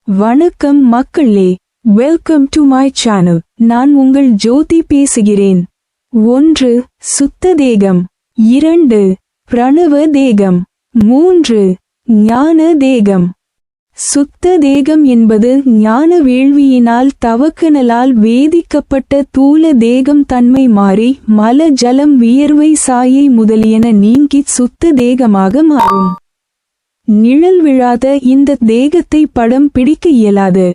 வணக்கம் மக்களே, welcome to my channel. நான் உங்கள் ஜோதி பேசுகிறேன். 1. சுத்த தேகம். 2. பிரணவ தேகம். 3. ஞான தேகம். சுத்த தேகம் என்பது ஞான வேள்வியினால் தவக்கனலால் வேதிக்கப்பட்ட தூல தேகம் தன்மை மாறி மல ஜலம் வியர்வை சாயை முதலியன நீங்கிச் சுத்த தேகமாக மாறும். நிழல் விழாத இந்த தேகத்தை படம் பிடிக்க இயலாது.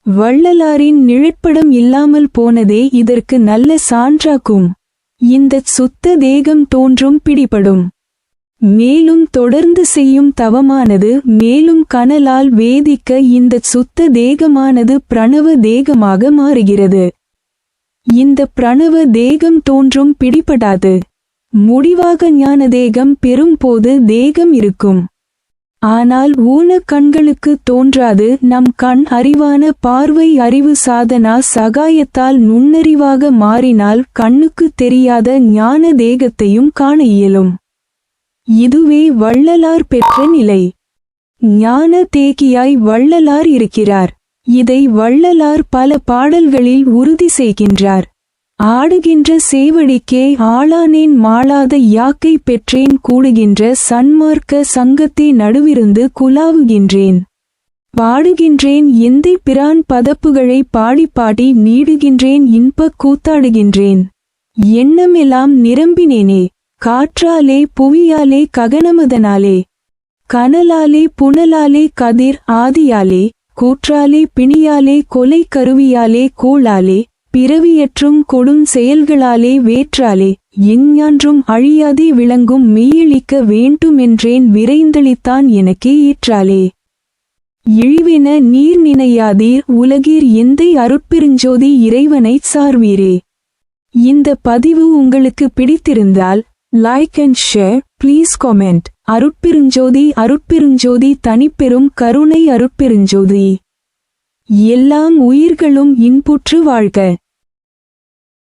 வள்ளலாரின் நிழற்படம் இல்லாமல் போனதே இதற்கு நல்ல சான்றாக்கும். இந்த சுத்த தேகம் தோன்றும் பிடிபடும். மேலும் தொடர்ந்து செய்யும் தவமானது மேலும் கனலால் வேதிக்க இந்த சுத்த தேகமானது பிரணவ தேகமாக மாறுகிறது. இந்த பிரணவ தேகம் தோன்றும் பிடிபடாது. முடிவாக ஞான தேகம் பெறும்போது தேகம் இருக்கும். ஆனால் ஊன கண்களுக்கு தோன்றாது. நம் கண் அறிவான பார்வை அறிவு சாதனா சகாயத்தால் நுண்ணறிவாக மாறினால் கண்ணுக்கு தெரியாத ஞான தேகத்தையும் காண இயலும். இதுவே வள்ளலார் பெற்ற நிலை. ஞான தேகியாய் வள்ளலார் இருக்கிறார். இதை வள்ளலார் பல பாடல்களில் உறுதி செய்கின்றார். ஆடுகின்ற சேவடிக்கே ஆளானேன் மாளாத யாக்கை பெற்றேன் கூடுகின்ற சன்மார்க்க சங்கத்தை நடுவிருந்து குலாவுகின்றேன். பாடுகின்றேன் எந்தை பிரான் பதப்புகளை பாடி பாடி நீடுகின்றேன் இன்பக் கூத்தாடுகின்றேன். எண்ணமெல்லாம் நிரம்பினேனே, காற்றாலே புவியாலே ககனமதனாலே, கனலாலே புனலாலே கதிர் ஆதியாலே, கூற்றாலே பிணியாலே கொலை கருவியாலே கோளாலே, பிறவியற்றும் கொடும் செயல்களாலே வேற்றாலே, எஞ்ஞான்றும் அழியாதே விளங்கும் மெய்யளிக்க வேண்டுமென்றேன் விரைந்தளித்தான் எனக்கே ஏற்றாலே. இழிவென நீர் நினையாதீர் உலகீர் எந்தை அருட்பெருஞ்சோதி இறைவனைச் சார்வீரே. இந்த பதிவு உங்களுக்கு பிடித்திருந்தால் like and share, please comment. அருட்பெருஞ்சோதி அருட்பெருஞ்சோதி தனிப்பெரும் கருணை அருட்பெருஞ்சோதி. எல்லாம் உயிர்களும் இன்புற்று வாழ்க.